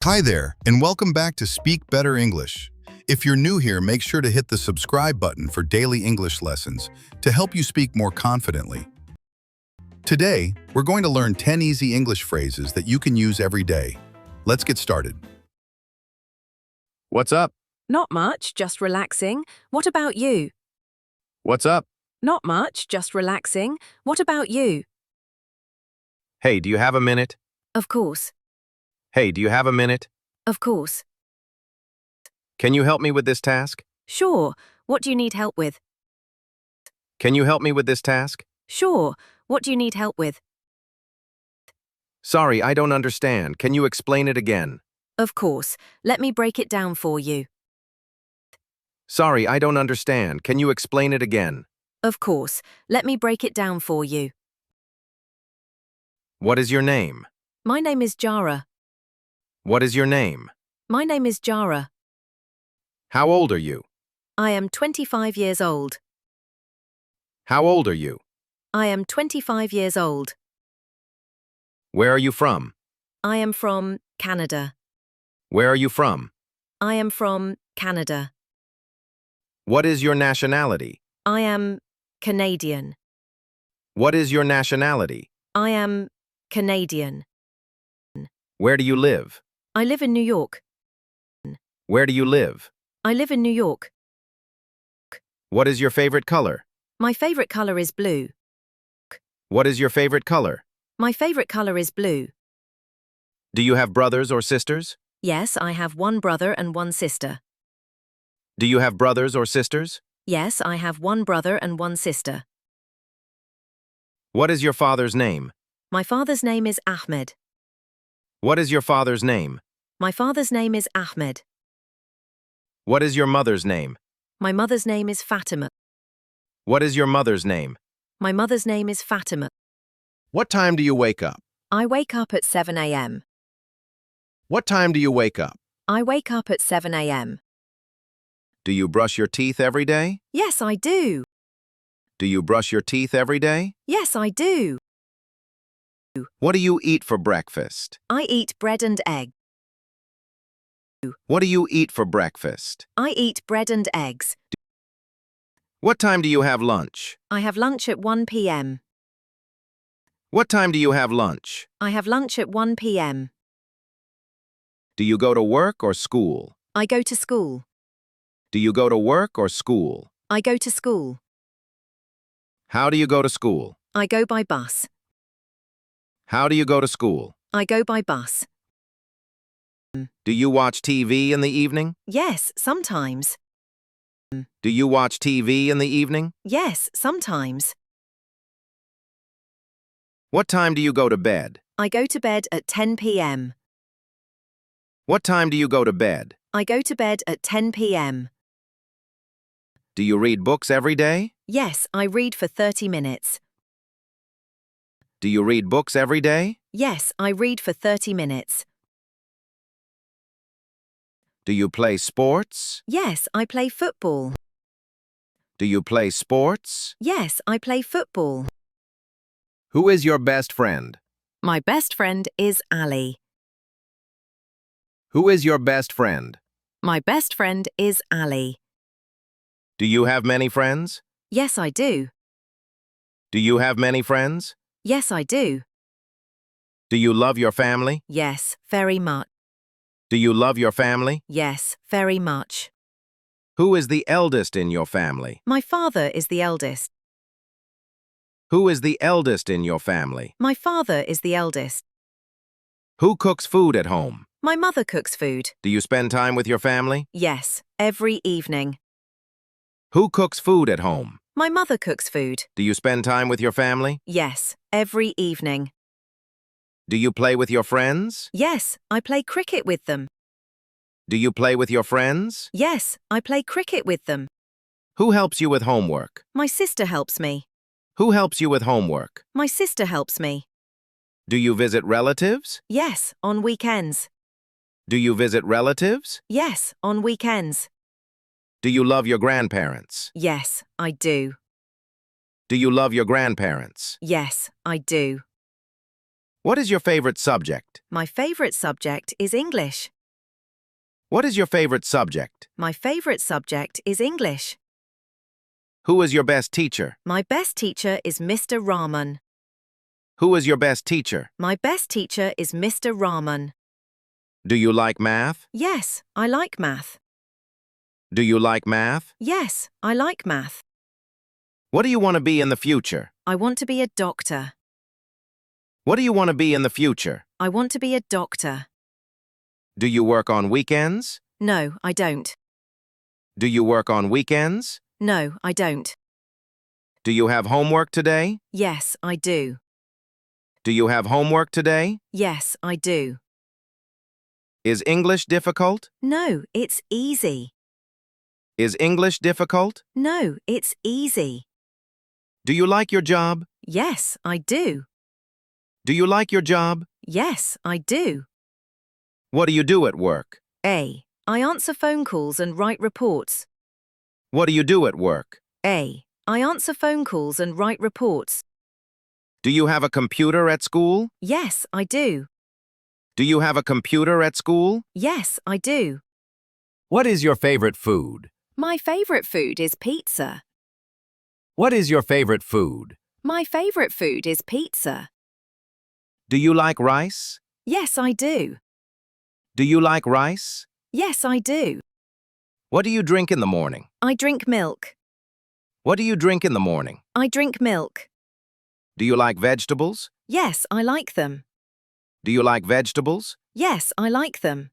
Hi there, and welcome back to Speak Better English. If you're new here, make sure to hit the subscribe button for daily English lessons to help you speak more confidently. Today, we're going to learn 10 easy English phrases that you can use every day. Let's get started. What's up? Not much, just relaxing. What about you? What's up? Not much, just relaxing. What about you? Hey, do you have a minute? Of course. Hey, do you have a minute? Of course. Can you help me with this task? Sure. What do you need help with? Can you help me with this task? Sure. What do you need help with? Sorry, I don't understand. Can you explain it again? Of course. Let me break it down for you. Sorry, I don't understand. Can you explain it again? Of course. Let me break it down for you. What is your name? My name is Jara. What is your name? My name is Jara. How old are you? I am 25 years old. How old are you? I am 25 years old. Where are you from? I am from Canada. Where are you from? I am from Canada. What is your nationality? I am Canadian. What is your nationality? I am Canadian. Where do you live? I live in New York. Where do you live? I live in New York. What is your favorite color? My favorite color is blue. What is your favorite color? My favorite color is blue. Do you have brothers or sisters? Yes, I have one brother and one sister. Do you have brothers or sisters? Yes, I have one brother and one sister. What is your father's name? My father's name is Ahmed. What is your father's name? My father's name is Ahmed. What is your mother's name? My mother's name is Fatima. What is your mother's name? My mother's name is Fatima. What time do you wake up? I wake up at 7 a.m. What time do you wake up? I wake up at 7 a.m. Do you brush your teeth every day? Yes, I do. Do you brush your teeth every day? Yes, I do. What do you eat for breakfast? I eat bread and egg. What do you eat for breakfast? I eat bread and eggs. What time do you have lunch? I have lunch at 1 p.m. What time do you have lunch? I have lunch at 1 p.m. Do you go to work or school? I go to school. Do you go to work or school? I go to school. How do you go to school? I go by bus. How do you go to school? I go by bus. Do you watch TV in the evening? Yes, sometimes. Do you watch TV in the evening? Yes, sometimes. What time do you go to bed? I go to bed at 10 p.m. What time do you go to bed? I go to bed at 10 p.m. Do you read books every day? Yes, I read for 30 minutes. Do you read books every day? Yes, I read for 30 minutes. Do you play sports? Yes, I play football. Do you play sports? Yes, I play football. Who is your best friend? My best friend is Ali. Who is your best friend? My best friend is Ali. Do you have many friends? Yes, I do. Do you have many friends? Yes, I do. Do you love your family? Yes, very much. Do you love your family? Yes, very much. Who is the eldest in your family? My father is the eldest. Who is the eldest in your family? My father is the eldest. Who cooks food at home? My mother cooks food. Do you spend time with your family? Yes, every evening. Who cooks food at home? My mother cooks food. Do you spend time with your family? Yes, every evening. Do you play with your friends? Yes, I play cricket with them. Do you play with your friends? Yes, I play cricket with them. Who helps you with homework? My sister helps me. Who helps you with homework? My sister helps me. Do you visit relatives? Yes, on weekends. Do you visit relatives? Yes, on weekends. Do you love your grandparents? Yes, I do. Do you love your grandparents? Yes, I do. What is your favorite subject? My favorite subject is English. What is your favorite subject? My favorite subject is English. Who is your best teacher? My best teacher is Mr. Rahman. Who is your best teacher? My best teacher is Mr. Rahman. Do you like math? Yes, I like math. Do you like math? Yes, I like math. What do you want to be in the future? I want to be a doctor. What do you want to be in the future? I want to be a doctor. Do you work on weekends? No, I don't. Do you work on weekends? No, I don't. Do you have homework today? Yes, I do. Do you have homework today? Yes, I do. Is English difficult? No, it's easy. Is English difficult? No, it's easy. Do you like your job? Yes, I do. Do you like your job? Yes, I do. What do you do at work? A. I answer phone calls and write reports. What do you do at work? A. I answer phone calls and write reports. Do you have a computer at school? Yes, I do. Do you have a computer at school? Yes, I do. What is your favorite food? My favorite food is pizza. What is your favorite food? My favorite food is pizza. Do you like rice? Yes, I do. Do you like rice? Yes, I do. What do you drink in the morning? I drink milk. What do you drink in the morning? I drink milk. Do you like vegetables? Yes, I like them. Do you like vegetables? Yes, I like them.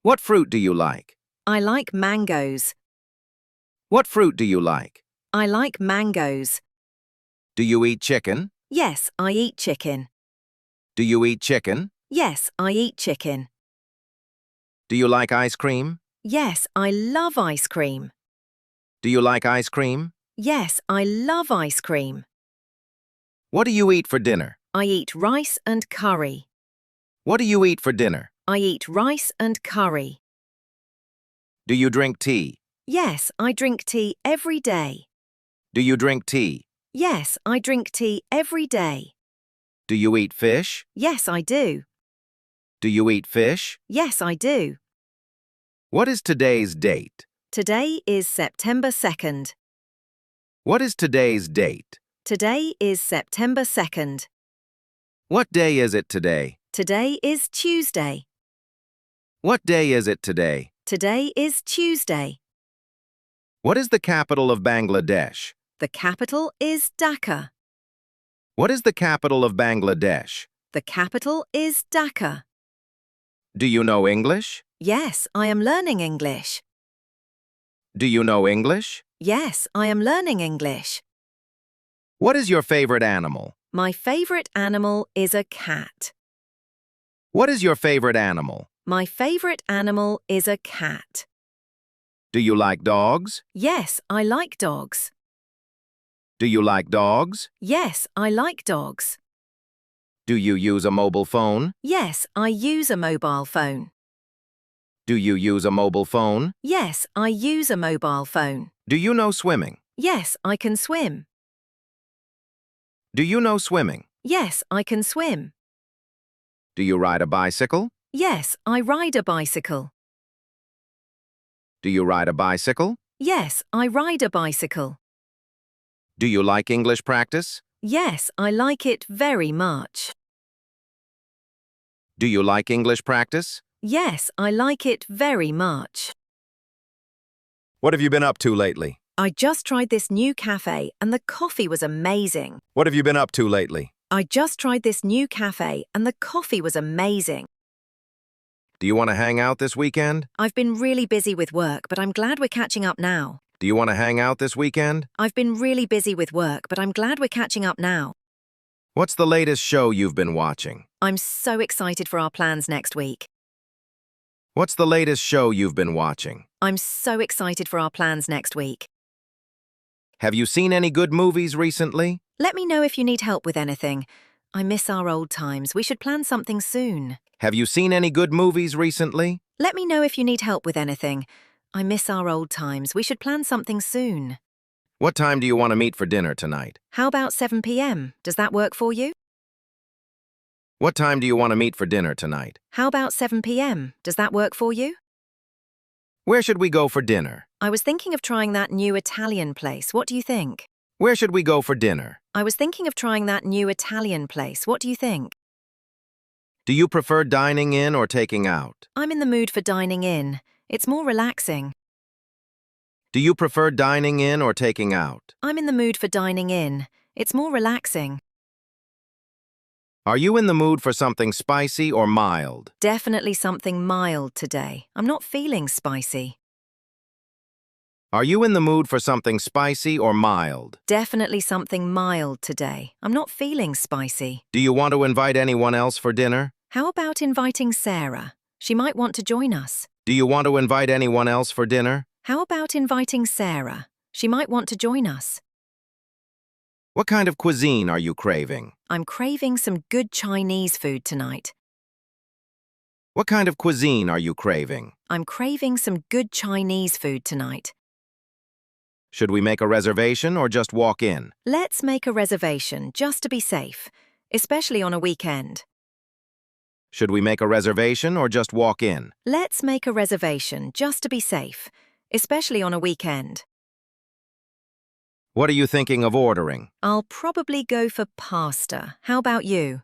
What fruit do you like? I like mangoes. What fruit do you like? I like mangoes. Do you eat chicken? Yes, I eat chicken. Do you eat chicken? Yes, I eat chicken. Do you like ice cream? Yes, I love ice cream. Do you like ice cream? Yes, I love ice cream. What do you eat for dinner? I eat rice and curry. What do you eat for dinner? I eat rice and curry. Do you drink tea? Yes, I drink tea every day. Do you drink tea? Yes, I drink tea every day. Do you eat fish? Yes, I do. Do you eat fish? Yes, I do. What is today's date? Today is September 2nd. What is today's date? Today is September 2nd. What day is it today? Today is Tuesday. What day is it today? Today is Tuesday. What is the capital of Bangladesh? The capital is Dhaka. What is the capital of Bangladesh? The capital is Dhaka. Do you know English? Yes, I am learning English. Do you know English? Yes, I am learning English. What is your favorite animal? My favorite animal is a cat. What is your favorite animal? My favorite animal is a cat. Do you like dogs? Yes, I like dogs. Do you like dogs? Yes, I like dogs. Do you use a mobile phone? Yes, I use a mobile phone. Do you use a mobile phone? Yes, I use a mobile phone. Do you know swimming? Yes, I can swim. Do you know swimming? Yes, I can swim. Do you ride a bicycle? Yes, I ride a bicycle. Do you ride a bicycle? Yes, I ride a bicycle. Do you like English practice? Yes, I like it very much. Do you like English practice? Yes, I like it very much. What have you been up to lately? I just tried this new cafe and the coffee was amazing. What have you been up to lately? I just tried this new cafe and the coffee was amazing. Do you want to hang out this weekend? I've been really busy with work, but I'm glad we're catching up now. Do you want to hang out this weekend? I've been really busy with work, but I'm glad we're catching up now. What's the latest show you've been watching? I'm so excited for our plans next week. What's the latest show you've been watching? I'm so excited for our plans next week. Have you seen any good movies recently? Let me know if you need help with anything. I miss our old times. We should plan something soon. Have you seen any good movies recently? Let me know if you need help with anything. I miss our old times. We should plan something soon. What time do you want to meet for dinner tonight? How about 7 p.m.? Does that work for you? What time do you want to meet for dinner tonight? How about 7 p.m.? Does that work for you? Where should we go for dinner? I was thinking of trying that new Italian place. What do you think? Where should we go for dinner? I was thinking of trying that new Italian place. What do you think? Do you prefer dining in or taking out? I'm in the mood for dining in. It's more relaxing. Do you prefer dining in or taking out? I'm in the mood for dining in. It's more relaxing. Are you in the mood for something spicy or mild? Definitely something mild today. I'm not feeling spicy. Are you in the mood for something spicy or mild? Definitely something mild today. I'm not feeling spicy. Do you want to invite anyone else for dinner? How about inviting Sarah? She might want to join us. Do you want to invite anyone else for dinner? How about inviting Sarah? She might want to join us. What kind of cuisine are you craving? I'm craving some good Chinese food tonight. What kind of cuisine are you craving? I'm craving some good Chinese food tonight. Should we make a reservation or just walk in? Let's make a reservation just to be safe, especially on a weekend. Should we make a reservation or just walk in? Let's make a reservation just to be safe, especially on a weekend. What are you thinking of ordering? I'll probably go for pasta. How about you?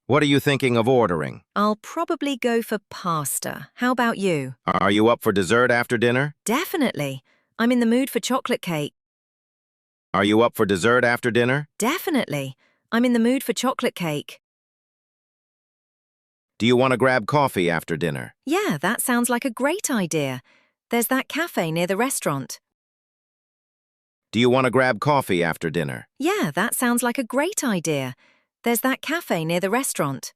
What are you thinking of ordering? I'll probably go for pasta. How about you? Are you up for dessert after dinner? Definitely. I'm in the mood for chocolate cake. Are you up for dessert after dinner? Definitely. I'm in the mood for chocolate cake. Do you want to grab coffee after dinner? Yeah, that sounds like a great idea. There's that cafe near the restaurant. Do you want to grab coffee after dinner? Yeah, that sounds like a great idea. There's that cafe near the restaurant.